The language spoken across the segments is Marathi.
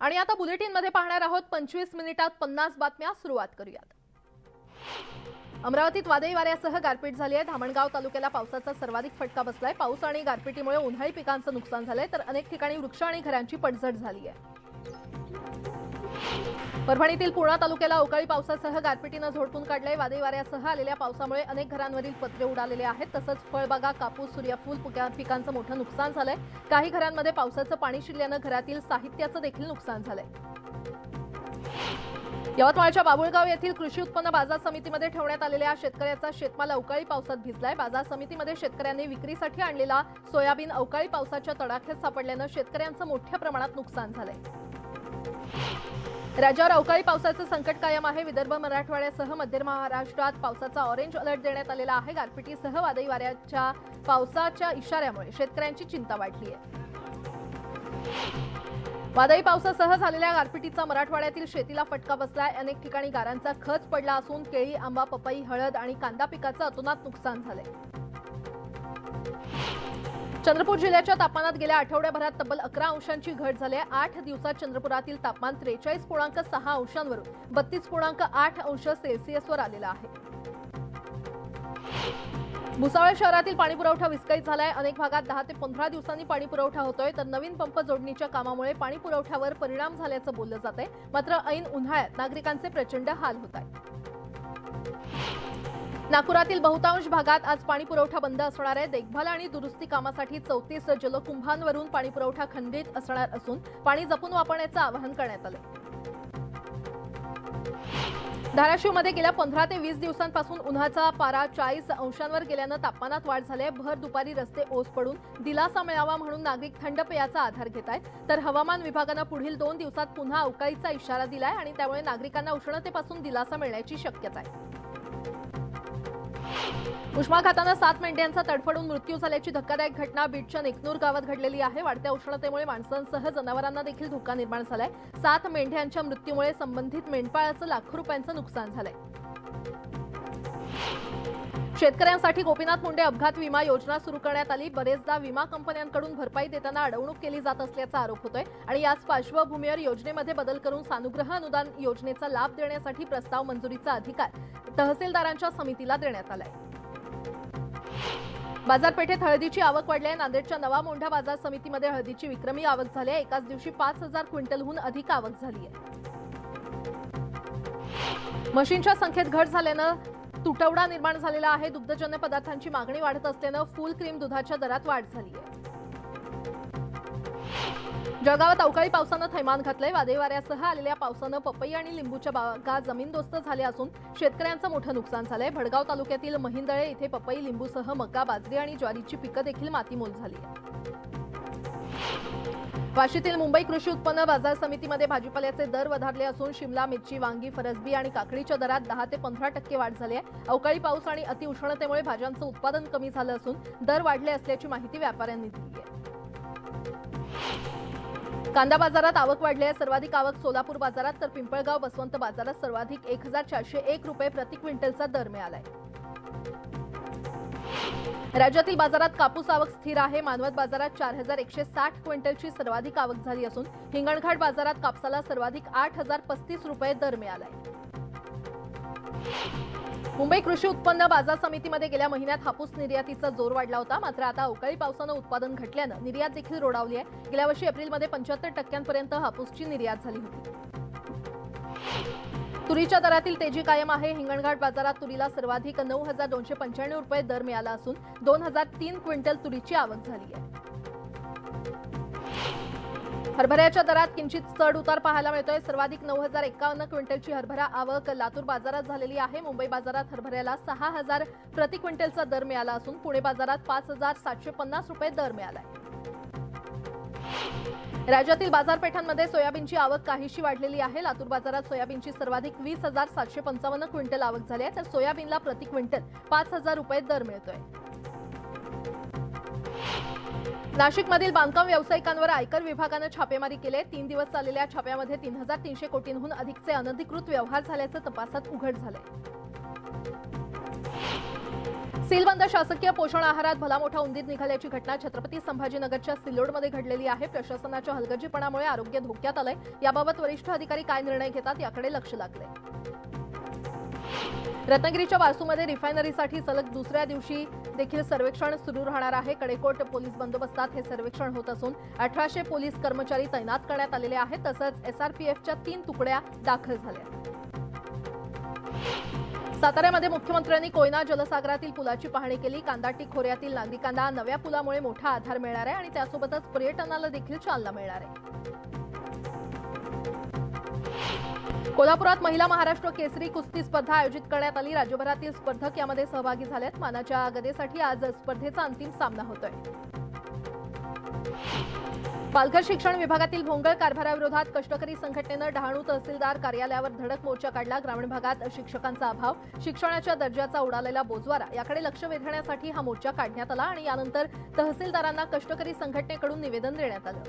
आणि आता बुलेटिनमध्ये पाहणार आहोत 25 मिनिटात 50 बातम्या सुरुवात करूयात। अमरावतीत वादळी वाऱ्यासह गारपीट झाली आहे। धामणगाव तालुक्याला पावसाचा सर्वाधिक फटका बसलाय। पाऊस आणि गारपिटीमुळे उन्हाळी पिकांचं नुकसान झालंय तर अनेक ठिकाणी वृक्ष आणि घरांची पडझड झाली आहे। परभणीतील पूर्णा तालुक्याला अवकाळी पावसासह गारपिटीने झोडपून काढले। वादळी वाऱ्यासह आलेल्या पावसामुळे अनेक घरांवरील पत्रे उडालेले आहेत। तसंच फळबागा, कापूस, सूर्यफूल पिकांचं मोठं नुकसान झालंय। काही घरांमध्ये पावसाचं पाणी शिरल्याने घरातील साहित्याचं देखील नुकसान झालंय। यवतमाळच्या बाबुळगाव येथील कृषी उत्पन्न बाजार समितीमध्ये ठेवण्यात आलेल्या शेतकऱ्याचा शेतमाल अवकाळी पावसात भिजलाय। बाजार समितीमध्ये शेतकऱ्यांनी विक्रीसाठी आणलेला सोयाबीन अवकाळी पावसाच्या तडाख्यात सापडल्याने शेतकऱ्यांचं मोठ्या प्रमाणात नुकसान झालंय। राज्यावर अवकाळी पावसाचं संकट कायम आहे। विदर्भ, मराठवाड्यासह मध्य महाराष्ट्रात पावसाचा ऑरेंज अलर्ट देण्यात आलेला आहे। गारपिटीसह वादळी वाऱ्याच्या पावसाच्या इशाऱ्यामुळे शेतकऱ्यांची चिंता वाढली आहे। वादळी पावसासह झालेल्या गारपिटीचा मराठवाड्यातील शेतीला फटका बसलाय। अनेक ठिकाणी गारांचा खच पडला असून केळी, आंबा, पपई, हळद आणि कांदा पिकाचं अतोनात नुकसान झालंय। चंद्रपूर जिल्ह्याच्या तापमानात गेल्या आठवड्याभरात तब्बल 11 अंशांची घट झाली आहे। 8 दिवसात चंद्रपुरातील तापमान 43.6 अंशांवरून 32.8 अंश सेल्सिअसवर आलेलं आहे। भुसावळ शहरातील पाणीपुरवठा विस्कळीत झालाय। अनेक भागात 10 ते 15 दिवसांनी पाणीपुरवठा होतोय तर नवीन पंप जोडणीच्या कामामुळे पाणीपुरवठ्यावर परिणाम झाल्याचं बोललं जातंय। मात्र ऐन उन्हाळ्यात नागरिकांचे प्रचंड हाल होत आहेत। नागपुरातील बहुतांश भागात आज पाणीपुरवठा बंद असणार आहे। देखभाल आणि दुरुस्ती कामासाठी 34 जलकुंभांवरून पाणीपुरवठा खंडित असणार असून पाणी जपून वापरण्याचं आवाहन करण्यात आलं। धाराशिवमध्ये गेल्या 15 ते 20 दिवसांपासून उन्हाचा पारा 40 अंशांवर गेल्यानं तापमानात वाढ झाली आहे। भर दुपारी रस्ते ओस पडून दिलासा मिळावा म्हणून नागरिक थंड पेयाचा आधार घेत आहेत। तर हवामान विभागानं पुढील 2 दिवसात पुन्हा अवकाळीचा इशारा दिलाय आणि त्यामुळे नागरिकांना उष्णतेपासून दिलासा मिळण्याची शक्यता आहे। उष्माघाताने 7 मेंढ्यांचा तडफडून मृत्यू झाल्याची धक्कादायक घटना बीडच्या नेकनूर गावात घडलेली आहे। वाढत्या उष्णतेमुळे माणसांसह जनावरांना देखील धोका निर्माण झालाय। 7 मेंढ्यांच्या मृत्यूमुळे संबंधित मेंढपाळाचं लाखो रुपयांचं नुकसान झालंय। शेतकऱ्यांसाठी गोपीनाथ मुंडे अपघात विमा योजना सुरू करण्यात आली। बरेचदा विमा कंपन्यांकडून भरपाई देताना अडवणूक केली जात असल्याचा आरोप होतोय आणि याच पार्श्वभूमीवर योजनेमध्ये बदल करून सानुग्रह अनुदान योजनेचा लाभ देण्यासाठी प्रस्ताव मंजुरीचा अधिकार तहसीलदारांच्या समितीला देण्यात आलाय। बाजारपेठेत हळदीची आवक वाढली आहे। नांदेडच्या नवा मोंढा बाजार समितीमध्ये हळदीची विक्रमी आवक झाली आहे। एकाच दिवशी 5000 क्विंटलहून अधिक आवक झाली आहे। म्हशींच्या संख्येत घट झाल्यानं तुटवडा निर्माण झालेला आहे। दुग्धजन्य पदार्थांची मागणी वाढत असल्यानं फुल क्रीम दुधाच्या दरात वाढ झाली आहे। जळगावात अवकाळी पावसानं थैमान घातलंय। वादळी वाऱ्यासह आलेल्या पावसानं पपई आणि लिंबूच्या बागा जमीनदोस्त झाल्या असून शेतकऱ्यांचं मोठं नुकसान झालंय। भडगाव तालुक्यातील महिंदळे इथे पपई, लिंबूसह मका, बाजरी आणि ज्वारीची पिकं देखील मातीमोल झाली आहेत। वाशीतील मुंबई कृषी उत्पन्न बाजार समितीमध्ये भाजीपाल्याचे दर वधारले असून शिमला मिरची, वांगी, फरसबी आणि काकडीच्या दरात 10 ते 15% वाढ झाली आहे। अवकाळी पाऊस आणि अतिउष्णतेमुळे भाज्यांचं उत्पादन कमी झालं असून दर वाढले असल्याची माहिती व्यापाऱ्यांनी दिली आहे। कांदा बाजारात आवक वाढली आहे। सर्वाधिक आवक सोलापूर बाजारात तर पिंपळगाव, बसवंत बाजारात सर्वाधिक 1401 रुपये प्रति क्विंटलचा दर मिळालाय। राज्यातील बाजारात कापूस आवक स्थिर आहे। मानवत बाजारात 4160 क्विंटलची सर्वाधिक आवक झाली असून हिंगणघाट बाजारात कापसाला सर्वाधिक 8035 रुपये दर मिळालाय। मुंबई कृषी उत्पन्न बाजार समितीमध्ये गेल्या महिन्यात हापूस निर्यातीचा जोर वाढला होता। मात्र आता अवकाळी पावसानं उत्पादन घटल्यानं निर्यात देखील रोडावली आहे। गेल्या वर्षी एप्रिलमध्ये 75% हापूसची निर्यात झाली होती। तुरीच्या दरातील तेजी कायम आहे। हिंगणघाट बाजारात तुरीला सर्वाधिक 9295 रुपये दर मिळाला असून 2003 क्विंटल तुरीची आवक झाली आहे। हरभऱ्याच्या दरात किंचित चढ उतार पाहायला मिळतोय। सर्वाधिक 9051 क्विंटलची हरभरा आवक लातूर बाजारात झालेली आहे। मुंबई बाजारात हरभऱ्याला 6000 प्रति क्विंटलचा दर मिळाला असून पुणे बाजारात 5750 रुपये दर मिळालाय। राज्यातील बाजारपेठांमध्ये सोयाबीनची आवक काहीशी वाढलेली आहे। लातूर बाजारात सोयाबीनची सर्वाधिक 20755 क्विंटल आवक झाली आहे तर सोयाबीनला प्रति क्विंटल 5000 रुपये दर मिळतोय। नाशिकमधील बांधकाम व्यावसायिकांवर आयकर विभागाने छापेमारी केली। 3 दिवस चाललेल्या छाप्यामध्ये 3300 कोटींहून अधिकचे अनधिकृत व्यवहार झाल्याचं तपासात उघड झालंय। सीलबंद शासकीय पोषण आहारात भला मोठा उंदीर निघाल्याची घटना छत्रपती संभाजीनगरच्या सिल्लोडमध्ये घडलेली आहे। प्रशासनाच्या हलगर्जीपणामुळे आरोग्य धोक्यात आलंय। याबाबत वरिष्ठ अधिकारी काय निर्णय घेतात याकडे लक्ष लागलंय। रत्नागिरीच्या वारसूमध्ये रिफायनरीसाठी सलग दुसऱ्या दिवशी देखील सर्वेक्षण सुरू राहणार आहे। कडेकोट पोलीस बंदोबस्तात हे सर्वेक्षण होत असून 1800 पोलीस कर्मचारी तैनात करण्यात आलेले आहेत। तसंच एसआरपीएफच्या 3 तुकड्या दाखल झाल्या। साताऱ्यामध्ये मुख्यमंत्र्यांनी कोयना जलसागरातील पुलाची पाहणी केली। कांदाटी खोऱ्यातील नागरिकांना नव्या पुलामुळे मोठा आधार मिळणार आहे आणि त्यासोबतच पर्यटनाला देखील चालना मिळणार आहे। कोल्हापुरात महिला महाराष्ट्र केसरी कुस्ती स्पर्धा आयोजित करण्यात आली। राज्यभरातील स्पर्धक यामध्ये सहभागी झालेत। मानाच्या गदेसाठी आज स्पर्धेचा अंतिम सामना होतोय। पालघर शिक्षण विभागातील भोंगळ कारभाराविरोधात कष्टकरी संघटनेनं डहाणू तहसीलदार कार्यालयावर धडक मोर्चा काढला। ग्रामीण भागात शिक्षकांचा अभाव, शिक्षणाच्या दर्जाचा उडालेला बोजवारा याकडे लक्ष वेधण्यासाठी हा मोर्चा काढण्यात आला आणि यानंतर तहसीलदारांना कष्टकरी संघटनेकडून निवेदन देण्यात आलं।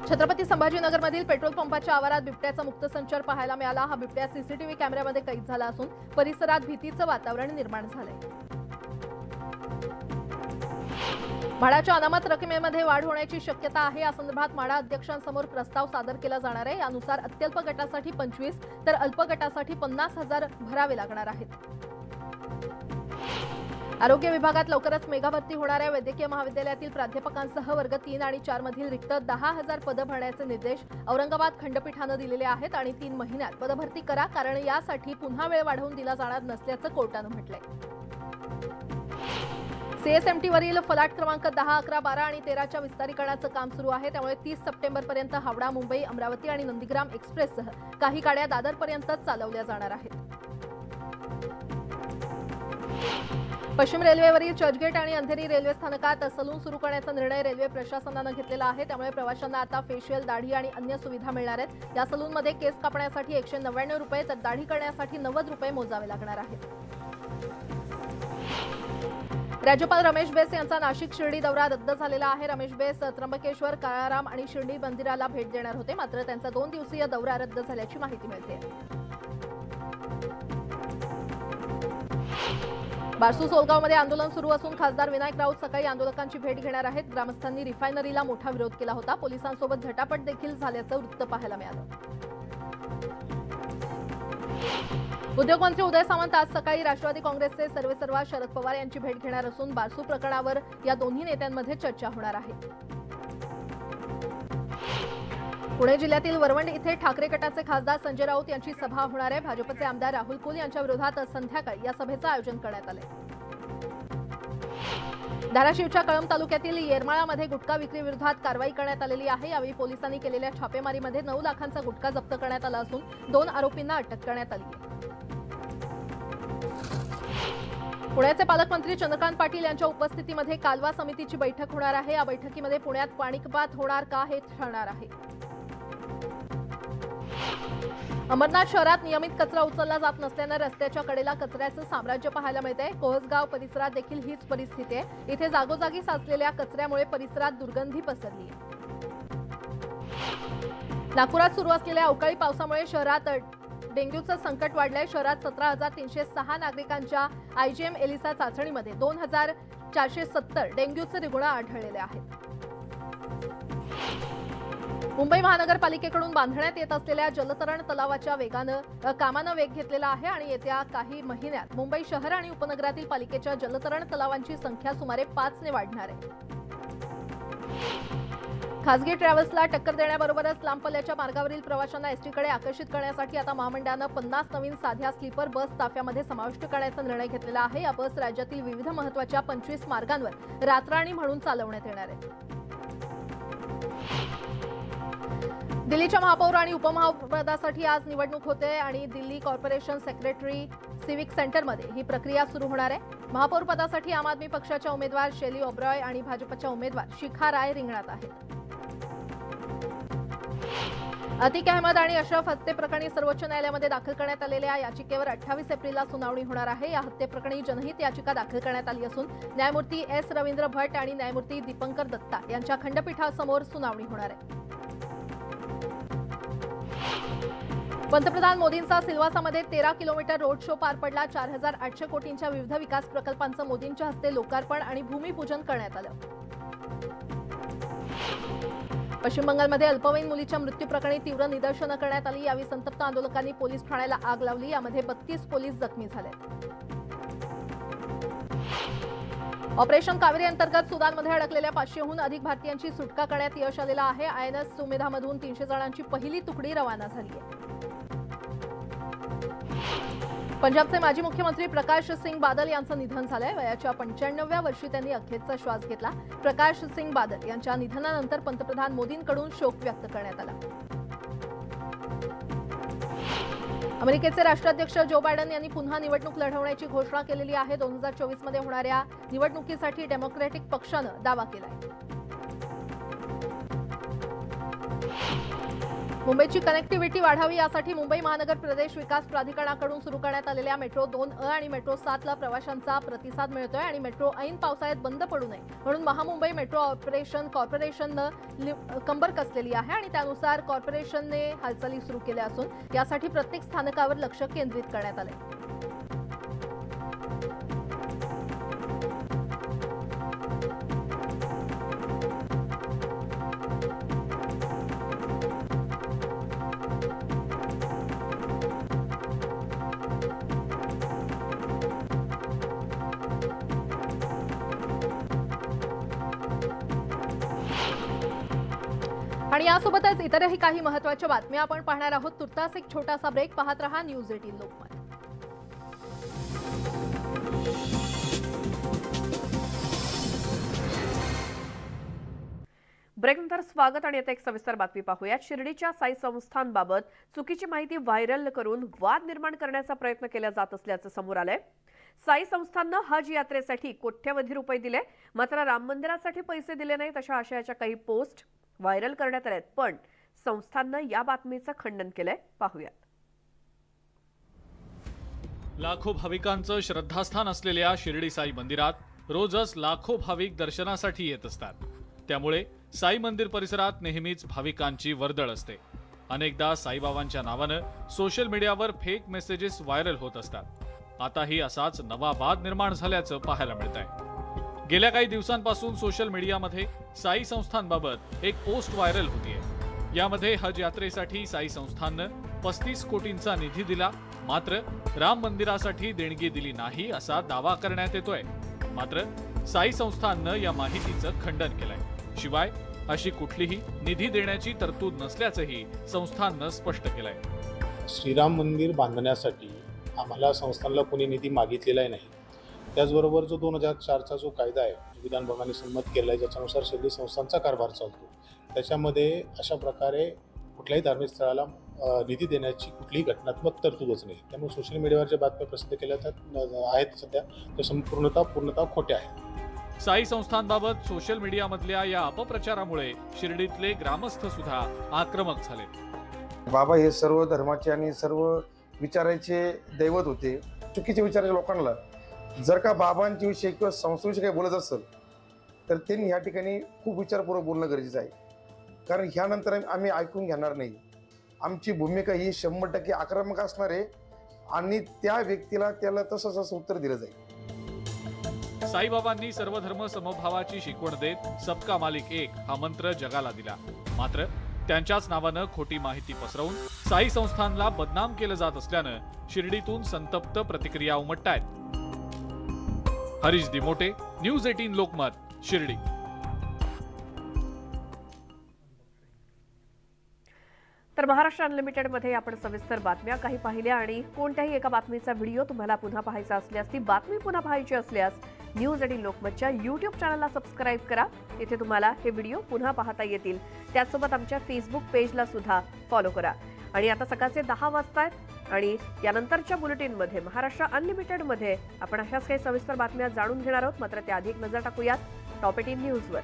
छत्रपती संभाजीनगरमधील पेट्रोल पंपाच्या आवारात बिबट्याचा मुक्त संचार पाहायला मिळाला। हा बिबट्या सीसीटीव्ही कॅमेऱ्यामध्ये कैद झाला असून परिसरात भीतीचं वातावरण निर्माण झालंय। म्हाडाच्या अनामत रकमेमध्ये वाढ होण्याची शक्यता आहे। या संदर्भात म्हाडा अध्यक्षांसमोर प्रस्ताव सादर केला जाणार आहे। यानुसार अत्यल्प गटासाठी 25 तर अल्प गटासाठी 50,000 भरावे लागणार आहेत। आरोग्य विभागात लवकरच मेगा भरती होणार आहे। वैद्यकीय महाविद्यालयातील प्राध्यापकांसह वर्ग 3 आणि 4 मधील रिक्त 10,000 पदं भरण्याचे निर्देश औरंगाबाद खंडपीठानं दिलेले आहेत आणि 3 महिन्यात पदभरती करा, कारण यासाठी पुन्हा वेळ वाढवून दिला जाणार नसल्याचं कोर्टानं म्हटलंय। सीएसएमटीवरील फलाट क्रमांक 10, 11, 12 आणि 13च्या विस्तारीकरणाचं काम सुरू आहे। त्यामुळे 30 सप्टेंबरपर्यंत हावडा, मुंबई, अमरावती आणि नंदीग्राम एक्सप्रेससह काही गाड्या दादरपर्यंतच चालवल्या जाणार आहेत। पश्चिम रेल्वेवरील चर्चगेट आणि अंधेरी रेल्वे स्थानकात सलून सुरू करण्याचा निर्णय रेल्वे प्रशासनानं घेतलेला आहे। त्यामुळे प्रवाशांना आता फेशियल, दाढी आणि अन्य सुविधा मिळणार आहेत। या सलूनमध्ये केस कापण्यासाठी 199 रुपये तर दाढी करण्यासाठी 90 रुपये मोजावे लागणार आहेत। राज्यपाल रमेश बैस यांचा नाशिक शिर्डी दौरा रद्द झालेला आहे। रमेश बैस त्र्यंबकेश्वर, काळाराम आणि शिर्डी मंदिराला भेट देणार होते, मात्र त्यांचा 2 दिवसीय दौरा रद्द झाल्याची माहिती मिळते। बारसू सोलगावमध्ये आंदोलन सुरू असून खासदार विनायक राऊत सकाळी आंदोलकांची भेट घेणार आहेत। ग्रामस्थांनी रिफायनरीला मोठा विरोध केला होता। पोलिसांसोबत झटापट देखील झाल्याचं वृत्त पाहायला मिळालं। उद्योगमंत्री उदय सामंत आज सकाळी राष्ट्रवादी काँग्रेसचे सर्वेसर्वा शरद पवार यांची भेट घेणार असून बारसू प्रकरणावर या दोन्ही नेत्यांमध्ये चर्चा होणार आहे। पुणे जिल्ह्यातील वरवंड इथे ठाकरे गटाचे खासदार संजय राऊत यांची सभा होणार आहे। भाजपचे आमदार राहुल कुल यांच्या विरोधात संध्याकाळी या सभेचं आयोजन करण्यात आलंय। धाराशिवच्या कळंब तालुक्यातील येरमाळामध्ये गुटखा विक्री विरोधात कारवाई करण्यात आलेली आहे। यावेळी पोलिसांनी केलेल्या छापेमारीमध्ये 9 लाखांचा गुटखा जप्त करण्यात आला असून 2 आरोपींना अटक करण्यात आली आहे। पुण्याचे पालकमंत्री चंद्रकांत पाटील यांच्या उपस्थितीमध्ये कालवा समितीची बैठक होणार आहे। या बैठकीमध्ये पुण्यात पाणीकपात होणार का हे ठरणार आहे। अमरनाथ शहरात नियमित कचरा उचलला जात नसल्याने रस्त्याच्या कडेला कचऱ्याचं साम्राज्य पाहायला मिळतंय। कोहसगाव परिसरात देखील हीच परिस्थिती आहे। इथे जागोजागी साचलेल्या कचऱ्यामुळे परिसरात दुर्गंधी पसरली आहे। नागपुरात सुरू असलेल्या अवकाळी पावसामुळे शहरात डेंग्यूचं संकट वाढलंय। शहरात 17,306 नागरिकांच्या आयजीएम एलिसा चाचणीमध्ये 2,470 डेंग्यूचे रुग्ण आढळलेले आहेत। मुंबई महानगरपालिकेकडून बांधण्यात येत असलेल्या जलतरण तलावाच्या कामानं वेग घेतलेला आहे आणि येत्या काही महिन्यात मुंबई शहर आणि उपनगरातील पालिकेच्या जलतरण तलावांची संख्या सुमारे 5 ने वाढणार आहे। खासगी ट्रॅव्हल्सला टक्कर देण्याबरोबरच लांब पल्ल्याच्या मार्गावरील प्रवाशांना एसटीकडे आकर्षित करण्यासाठी आता महामंडळानं 50 नवीन साध्या स्लीपर बस ताफ्यामध्ये समाविष्ट करण्याचा निर्णय घेतलेला आहे। या बस राज्यातील विविध महत्त्वाच्या 25 मार्गांवर रात्रराणी म्हणून चालवण्यात येणार आहेत। दिल्लीच्या महापौर आणि उपमहापौरपदासाठी आज निवडणूक होते आणि दिल्ली कॉर्पोरेशन सेक्रेटरी सिव्हिक सेंटरमध्ये ही प्रक्रिया सुरू होणार आहे। महापौर पदासाठी आम आदमी पक्षाच्या उमेदवार शेली ओब्रॉय आणि भाजपच्या उमेदवार शिखा राय रिंगणात आहेत। अतिक अहमद आणि अशरफ हत्येप्रकरणी सर्वोच्च न्यायालयामध्ये दाखल करण्यात आलेल्या याचिकेवर 28 एप्रिलला सुनावणी होणार आहे। या हत्येप्रकरणी जनहित याचिका दाखल करण्यात आली असून न्यायमूर्ती एस रवींद्र भट्ट आणि न्यायमूर्ती दीपंकर दत्ता यांच्या खंडपीठासमोर सुनावणी होणार आहे। पंतप्रधान मोदींचा सिल्वासामध्ये 13 किलोमीटर रोड शो पार पडला. 4800 कोटींच्या विविध विकास प्रकल्पांचं मोदींच्या हस्ते लोकार्पण आणि भूमिपूजन करण्यात आलं. पश्चिम बंगालमध्ये अल्पवयीन मुलीच्या मृत्यू प्रकरणी तीव्र निदर्शनं करण्यात आली. यावेळी संतप्त आंदोलकांनी पोलीस ठाण्याला आग लावली. यामध्ये 32 पोलीस जखमी झाले. ऑपरेशन कावेरी अंतर्गत सुदानमध्ये अडकलेल्या 500हून अधिक भारतीयांची सुटका करण्यात यश आलेलं आहे. INS सुमेधामधून 300 जणांची पहिली तुकडी रवाना झाली आहे. पंजाबचे माजी मुख्यमंत्री प्रकाश सिंग बादल यांचं निधन झालंय. वयाच्या 95व्या वर्षी त्यांनी अखेरचा श्वास घेतला. प्रकाश सिंग बादल यांच्या निधनानंतर पंतप्रधान मोदींकडून शोक व्यक्त करण्यात आला. अमेरिकेचे राष्ट्राध्यक्ष जो बायडन यांनी पुन्हा निवडणूक लढवण्याची घोषणा केलेली आहे. 2024 मध्ये होणाऱ्या निवडणुकीसाठी डेमोक्रॅटिक पक्षानं दावा केलाय. मुंबईची कनेक्टिव्हिटी वाढावी यासाठी मुंबई महानगर प्रदेश विकास प्राधिकरणाकडून सुरू करण्यात आलेल्या मेट्रो 2A आणि मेट्रो 7ला प्रवाशांचा प्रतिसाद मिळतोय आणि मेट्रो ऐन पावसाळ्यात बंद पडू नये म्हणून महामुंबई मेट्रो ऑपरेशन कॉर्पोरेशननं कंबर कसलेली आहे आणि त्यानुसार कॉर्पोरेशनने हालचाली सुरू केल्या असून यासाठी प्रत्येक स्थानकावर लक्ष केंद्रित करण्यात आले. आणि यासोबतच इतरही काही महत्त्वाच्या बातम्या आपण पाहणार आहोत. तुर्तास एक छोटासा ब्रेक. पाहत रहा न्यूज 18 लोकमत. ब्रेकनंतर स्वागत आणि आता एक सविस्तर बातमी पाहूया. शिर्डीच्या साई संस्थांबाबत चुकीची माहिती व्हायरल करून वाद निर्माण करण्याचा प्रयत्न केला जात असल्याचं समोर आलंय. साई संस्थांनं हज यात्रेसाठी कोट्यवधी रुपये दिले, मात्र राम मंदिरासाठी पैसे दिले नाहीत अशा आशयाच्या काही पोस्ट व्हायरल करण्यात आल्यात. पण संस्थांनं या बातमीचं खंडन केलंय. पाहूयात. लाखो भाविकांचं श्रद्धास्थान असलेल्या शिर्डी साई मंदिरात रोजच लाखो भाविक दर्शनासाठी येत असतात. त्यामुळे साई मंदिर परिसरात नेहमीच भाविकांची वर्दळ असते. अनेकदा साईबाबांच्या नावानं सोशल मीडियावर फेक मेसेजेस व्हायरल होत असतात. आताही असाच नवा वाद निर्माण झाल्याचं पाहायला मिळत आहे. गेल्या काही दिवसांपासून सोशल मीडियामध्ये साई संस्थांबाबत एक पोस्ट व्हायरल होतीये. यामध्ये हज यात्रेसाठी साई संस्थाननं 35 कोटींचा निधी दिला, मात्र राम मंदिरासाठी देणगी दिली नाही असा दावा करण्यात येतोय. मात्र साई संस्थाननं या माहितीचं खंडन केलंय. शिवाय अशी कुठलीही निधी देण्याची तरतूद नसल्याचंही संस्थाननं स्पष्ट केलंय. श्रीराम मंदिर बांधण्यासाठी आम्हाला संस्थानला कोणी निधी मागितलेला नाही. त्याचबरोबर जो 2004चा जो कायदा आहे विधान भवनाने संमत केला आहे, ज्याच्यानुसार शिर्डी संस्थानचा कारभार चालतो, त्याच्यामध्ये अशा प्रकारे कुठल्याही धार्मिक स्थळाला निधी देण्याची कुठलीही घटनात्मक तरतूदच नाही. त्यामुळे सोशल मीडियावर ज्या बातम्या प्रसिद्ध केल्या आहेत सध्या त्या पूर्णतः खोट्या आहेत. साई संस्थांबाबत सोशल मीडियामधल्या या अपप्रचारामुळे शिर्डीतले ग्रामस्थ सुद्धा आक्रमक झाले. बाबा हे सर्व धर्माचे आणि सर्व विचाराचे दैवत होते. चुकीचे विचाराच्या लोकांना जर का बाबांच्या विषयी किंवा संस्थेविषयी काही बोलत असेल तर त्यांनी ह्या ठिकाणी खूप विचारपूर्वक बोलणं गरजेचं आहे. कारण ह्यानंतर आम्ही ऐकून घेणार नाही. आमची भूमिका ही 100% आक्रमक असणार आहे आणि त्या व्यक्तीला त्याला तसं उत्तर दिलं जाईल. साईबाबांनी सर्वधर्म समभावाची शिकवण देत सबका मालिक एक हा मंत्र जगाला दिला. मात्र त्यांच्याच नावानं खोटी माहिती पसरवून साई संस्थानला बदनाम केलं जात असल्यानं शिर्डीतून संतप्त प्रतिक्रिया उमटतायत. हरीश दिमोटे, न्यूज 18 लोकमत, शिर्डी. तर महाराष्ट्र अनलिमिटेड मध्ये आपण सविस्तर बातम्या काही पाहिल्या आणि कोणत्याही एका बातमीचा व्हिडिओ तुम्हाला पुन्हा पाहायचा असल्यास, ती बातमी पुन्हा पाहायची असल्यास न्यूज 18 लोकमतच्या YouTube चॅनलला सबस्क्राईब करा. तिथे तुम्हाला हे व्हिडिओ पुन्हा पाहता येतील. त्याचसोबत आमच्या फेसबुक पेजला सुद्धा फॉलो करा. आणि आता सकाळचे 10 वाजतायत आणि यानंतरच्या बुलेटिनमध्ये महाराष्ट्र अनलिमिटेडमध्ये आपण अशाच काही सविस्तर बातम्या जाणून घेणार आहोत. मात्र त्याआधी एक नजर टाकूयात टॉप 18 न्यूजवर.